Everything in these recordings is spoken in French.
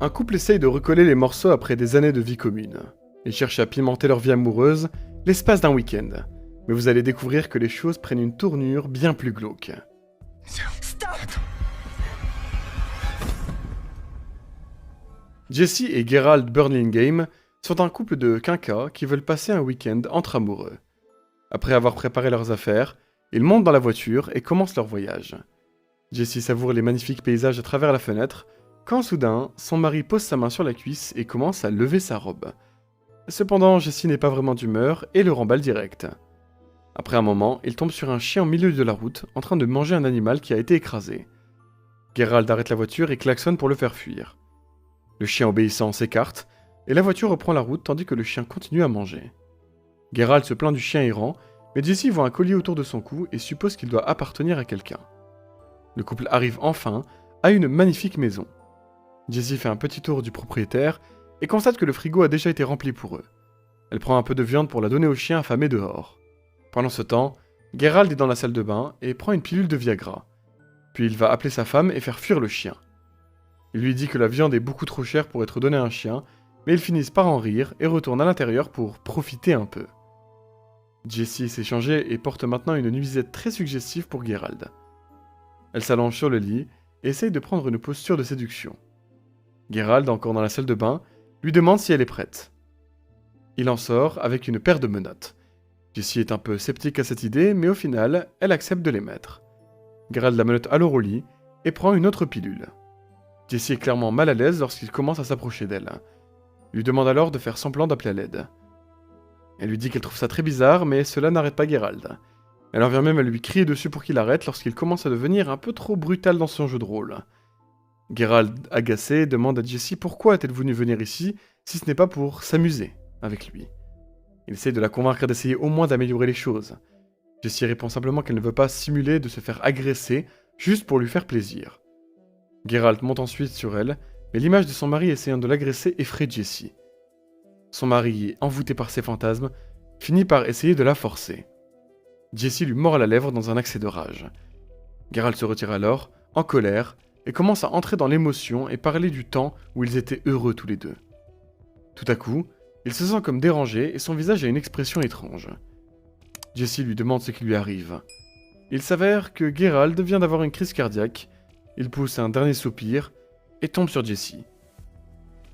Un couple essaye de recoller les morceaux après des années de vie commune. Ils cherchent à pimenter leur vie amoureuse l'espace d'un week-end. Mais vous allez découvrir que les choses prennent une tournure bien plus glauque. Stop! Jesse et Gerald Burlingame sont un couple de quinquas qui veulent passer un week-end entre amoureux. Après avoir préparé leurs affaires, ils montent dans la voiture et commencent leur voyage. Jesse savoure les magnifiques paysages à travers la fenêtre, quand soudain, son mari pose sa main sur la cuisse et commence à lever sa robe. Cependant, Jesse n'est pas vraiment d'humeur et le remballe direct. Après un moment, il tombe sur un chien au milieu de la route, en train de manger un animal qui a été écrasé. Gerald arrête la voiture et klaxonne pour le faire fuir. Le chien obéissant s'écarte, et la voiture reprend la route tandis que le chien continue à manger. Gerald se plaint du chien errant, mais Jesse voit un collier autour de son cou et suppose qu'il doit appartenir à quelqu'un. Le couple arrive enfin à une magnifique maison. Jesse fait un petit tour du propriétaire et constate que le frigo a déjà été rempli pour eux. Elle prend un peu de viande pour la donner au chien affamé dehors. Pendant ce temps, Gerald est dans la salle de bain et prend une pilule de Viagra. Puis il va appeler sa femme et faire fuir le chien. Il lui dit que la viande est beaucoup trop chère pour être donnée à un chien, mais ils finissent par en rire et retournent à l'intérieur pour profiter un peu. Jesse s'est changée et porte maintenant une nuisette très suggestive pour Gerald. Elle s'allonge sur le lit et essaye de prendre une posture de séduction. Gerald, encore dans la salle de bain, lui demande si elle est prête. Il en sort avec une paire de menottes. Jesse est un peu sceptique à cette idée, mais au final, elle accepte de les mettre. Gerald la menotte alors au lit et prend une autre pilule. Jesse est clairement mal à l'aise lorsqu'il commence à s'approcher d'elle. Il lui demande alors de faire semblant d'appeler à l'aide. Elle lui dit qu'elle trouve ça très bizarre, mais cela n'arrête pas Gerald. Elle en vient même à lui crier dessus pour qu'il arrête lorsqu'il commence à devenir un peu trop brutal dans son jeu de rôle. Gerald, agacé, demande à Jesse pourquoi est-elle venue venir ici si ce n'est pas pour s'amuser avec lui. Il essaie de la convaincre d'essayer au moins d'améliorer les choses. Jesse répond simplement qu'elle ne veut pas simuler de se faire agresser juste pour lui faire plaisir. Gerald monte ensuite sur elle, mais l'image de son mari essayant de l'agresser effraie Jesse. Son mari, envoûté par ses fantasmes, finit par essayer de la forcer. Jesse lui mord la lèvre dans un accès de rage. Gerald se retire alors, en colère, et commence à entrer dans l'émotion et parler du temps où ils étaient heureux tous les deux. Tout à coup, il se sent comme dérangé et son visage a une expression étrange. Jesse lui demande ce qui lui arrive. Il s'avère que Gerald vient d'avoir une crise cardiaque, il pousse un dernier soupir et tombe sur Jesse.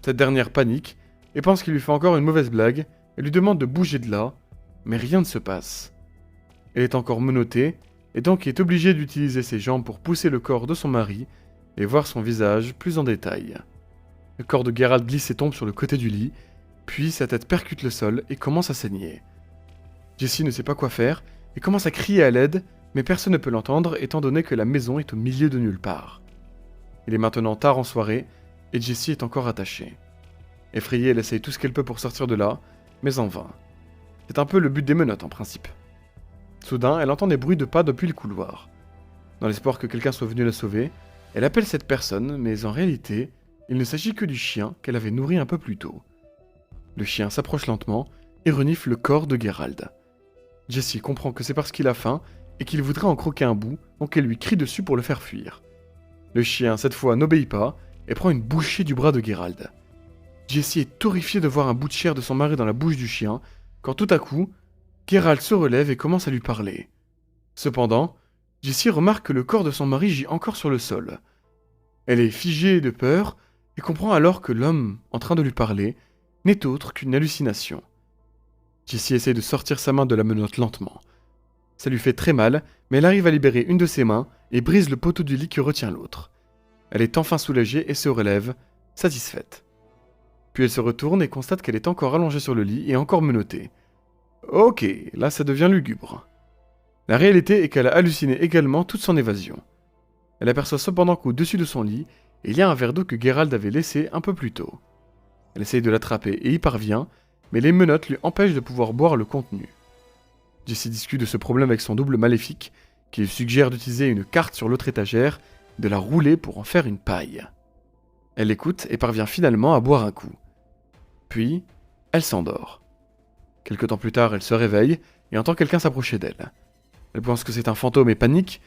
Cette dernière panique et pense qu'il lui fait encore une mauvaise blague et lui demande de bouger de là, mais rien ne se passe. Elle est encore menottée et donc est obligée d'utiliser ses jambes pour pousser le corps de son mari et voir son visage plus en détail. Le corps de Gerald glisse et tombe sur le côté du lit, puis sa tête percute le sol et commence à saigner. Jesse ne sait pas quoi faire et commence à crier à l'aide, mais personne ne peut l'entendre étant donné que la maison est au milieu de nulle part. Il est maintenant tard en soirée et Jesse est encore attachée. Effrayée, elle essaye tout ce qu'elle peut pour sortir de là, mais en vain. C'est un peu le but des menottes en principe. Soudain, elle entend des bruits de pas depuis le couloir. Dans l'espoir que quelqu'un soit venu la sauver, elle appelle cette personne, mais en réalité, il ne s'agit que du chien qu'elle avait nourri un peu plus tôt. Le chien s'approche lentement et renifle le corps de Gerald. Jesse comprend que c'est parce qu'il a faim et qu'il voudrait en croquer un bout, donc elle lui crie dessus pour le faire fuir. Le chien, cette fois, n'obéit pas et prend une bouchée du bras de Gerald. Jesse est horrifiée de voir un bout de chair de son mari dans la bouche du chien, quand tout à coup, Gerald se relève et commence à lui parler. Cependant, Jesse remarque que le corps de son mari gît encore sur le sol. Elle est figée de peur et comprend alors que l'homme, en train de lui parler, n'est autre qu'une hallucination. Jesse essaie de sortir sa main de la menotte lentement. Ça lui fait très mal, mais elle arrive à libérer une de ses mains et brise le poteau du lit qui retient l'autre. Elle est enfin soulagée et se relève, satisfaite. Puis elle se retourne et constate qu'elle est encore allongée sur le lit et encore menottée. Ok, là ça devient lugubre. La réalité est qu'elle a halluciné également toute son évasion. Elle aperçoit cependant qu'au-dessus de son lit, il y a un verre d'eau que Gerald avait laissé un peu plus tôt. Elle essaye de l'attraper et y parvient, mais les menottes lui empêchent de pouvoir boire le contenu. Jesse discute de ce problème avec son double maléfique, qui lui suggère d'utiliser une carte sur l'autre étagère, de la rouler pour en faire une paille. Elle écoute et parvient finalement à boire un coup. Puis, elle s'endort. Quelque temps plus tard, elle se réveille et entend quelqu'un s'approcher d'elle. Elle pense que c'est un fantôme et panique,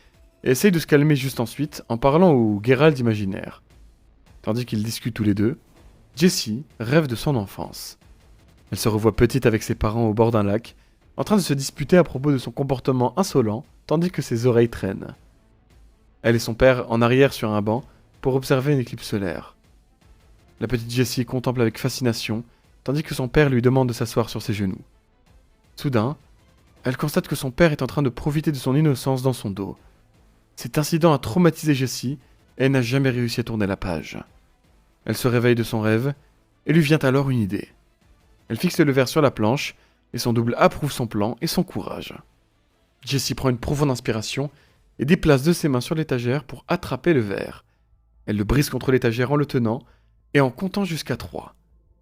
et essaye de se calmer juste ensuite en parlant au Gerald imaginaire. Tandis qu'ils discutent tous les deux, Jessie rêve de son enfance. Elle se revoit petite avec ses parents au bord d'un lac, en train de se disputer à propos de son comportement insolent, tandis que ses oreilles traînent. Elle et son père en arrière sur un banc pour observer une éclipse solaire. La petite Jessie contemple avec fascination, tandis que son père lui demande de s'asseoir sur ses genoux. Soudain, elle constate que son père est en train de profiter de son innocence dans son dos. Cet incident a traumatisé Jessie et elle n'a jamais réussi à tourner la page. Elle se réveille de son rêve et lui vient alors une idée. Elle fixe le verre sur la planche et son double approuve son plan et son courage. Jessie prend une profonde inspiration et déplace de ses mains sur l'étagère pour attraper le verre. Elle le brise contre l'étagère en le tenant et en comptant jusqu'à 3.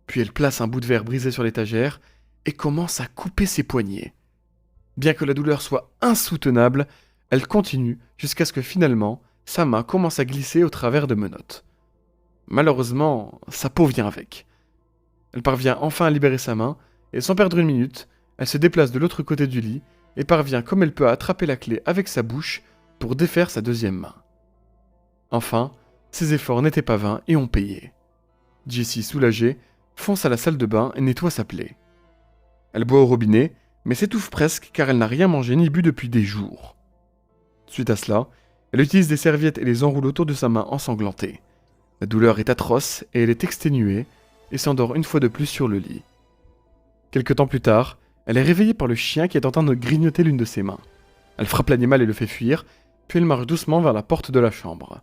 Puis elle place un bout de verre brisé sur l'étagère et commence à couper ses poignets. Bien que la douleur soit insoutenable, elle continue jusqu'à ce que finalement, sa main commence à glisser au travers de menottes. Malheureusement, sa peau vient avec. Elle parvient enfin à libérer sa main, et sans perdre une minute, elle se déplace de l'autre côté du lit, et parvient comme elle peut à attraper la clé avec sa bouche pour défaire sa deuxième main. Enfin, ses efforts n'étaient pas vains et ont payé. Jessie, soulagée, fonce à la salle de bain et nettoie sa plaie. Elle boit au robinet, mais s'étouffe presque car elle n'a rien mangé ni bu depuis des jours. Suite à cela, elle utilise des serviettes et les enroule autour de sa main ensanglantée. La douleur est atroce et elle est exténuée et s'endort une fois de plus sur le lit. Quelque temps plus tard, elle est réveillée par le chien qui est en train de grignoter l'une de ses mains. Elle frappe l'animal et le fait fuir, puis elle marche doucement vers la porte de la chambre.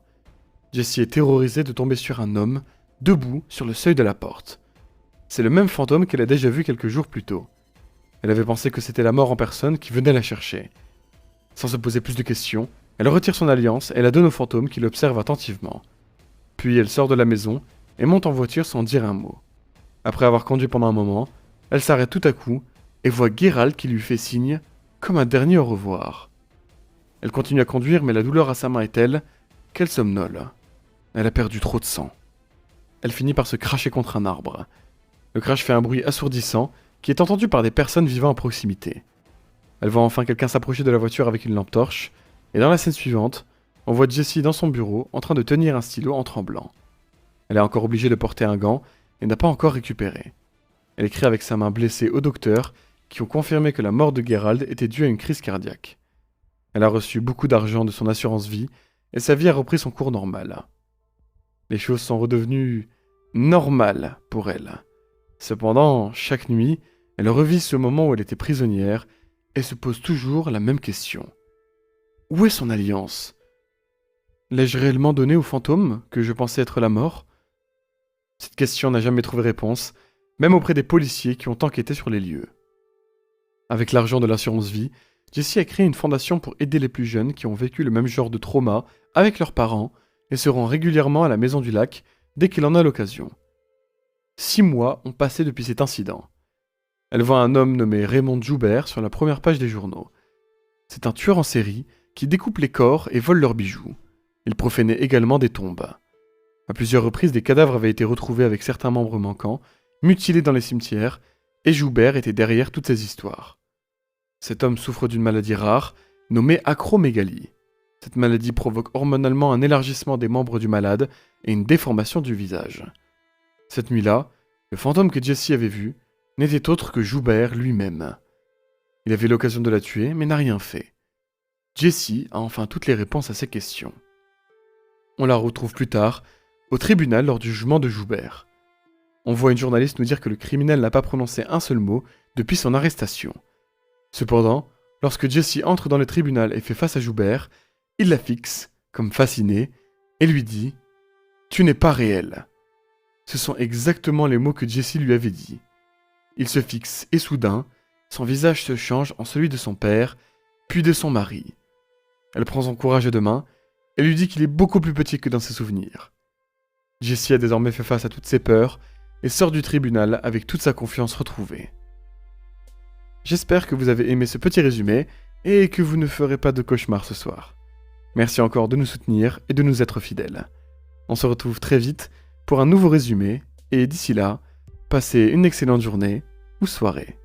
Jessie est terrorisée de tomber sur un homme, debout sur le seuil de la porte. C'est le même fantôme qu'elle a déjà vu quelques jours plus tôt. Elle avait pensé que c'était la mort en personne qui venait la chercher. Sans se poser plus de questions, elle retire son alliance et la donne au fantôme qui l'observe attentivement. Puis elle sort de la maison et monte en voiture sans dire un mot. Après avoir conduit pendant un moment, elle s'arrête tout à coup et voit Geralt qui lui fait signe, comme un dernier au revoir. Elle continue à conduire mais la douleur à sa main est telle qu'elle somnole. Elle a perdu trop de sang. Elle finit par se cracher contre un arbre. Le crash fait un bruit assourdissant qui est entendu par des personnes vivant à proximité. Elle voit enfin quelqu'un s'approcher de la voiture avec une lampe torche, et dans la scène suivante, on voit Jessie dans son bureau en train de tenir un stylo en tremblant. Elle est encore obligée de porter un gant et n'a pas encore récupéré. Elle écrit avec sa main blessée aux docteurs qui ont confirmé que la mort de Geralt était due à une crise cardiaque. Elle a reçu beaucoup d'argent de son assurance vie et sa vie a repris son cours normal. Les choses sont redevenues normales pour elle. Cependant, chaque nuit, elle revit ce moment où elle était prisonnière et se pose toujours la même question. Où est son alliance ? L'ai-je réellement donné au fantôme que je pensais être la mort ? Cette question n'a jamais trouvé réponse, même auprès des policiers qui ont enquêté sur les lieux. Avec l'argent de l'assurance vie, Jessie a créé une fondation pour aider les plus jeunes qui ont vécu le même genre de trauma avec leurs parents et se rend régulièrement à la Maison du Lac dès qu'elle en a l'occasion. 6 mois ont passé depuis cet incident. Elle voit un homme nommé Raymond Joubert sur la première page des journaux. C'est un tueur en série qui découpe les corps et vole leurs bijoux. Il profanait également des tombes. À plusieurs reprises, des cadavres avaient été retrouvés avec certains membres manquants, mutilés dans les cimetières, et Joubert était derrière toutes ces histoires. Cet homme souffre d'une maladie rare, nommée acromégalie. Cette maladie provoque hormonalement un élargissement des membres du malade et une déformation du visage. Cette nuit-là, le fantôme que Jessie avait vu n'était autre que Joubert lui-même. Il avait l'occasion de la tuer, mais n'a rien fait. Jessie a enfin toutes les réponses à ses questions. On la retrouve plus tard, au tribunal lors du jugement de Joubert. On voit une journaliste nous dire que le criminel n'a pas prononcé un seul mot depuis son arrestation. Cependant, lorsque Jessie entre dans le tribunal et fait face à Joubert, il la fixe, comme fasciné, et lui dit « Tu n'es pas réel ». Ce sont exactement les mots que Jessie lui avait dit. Il se fixe et soudain, son visage se change en celui de son père, puis de son mari. Elle prend son courage à deux mains et lui dit qu'il est beaucoup plus petit que dans ses souvenirs. Jessie a désormais fait face à toutes ses peurs et sort du tribunal avec toute sa confiance retrouvée. J'espère que vous avez aimé ce petit résumé et que vous ne ferez pas de cauchemar ce soir. Merci encore de nous soutenir et de nous être fidèles. On se retrouve très vite pour un nouveau résumé et d'ici là, passez une excellente journée ou soirée.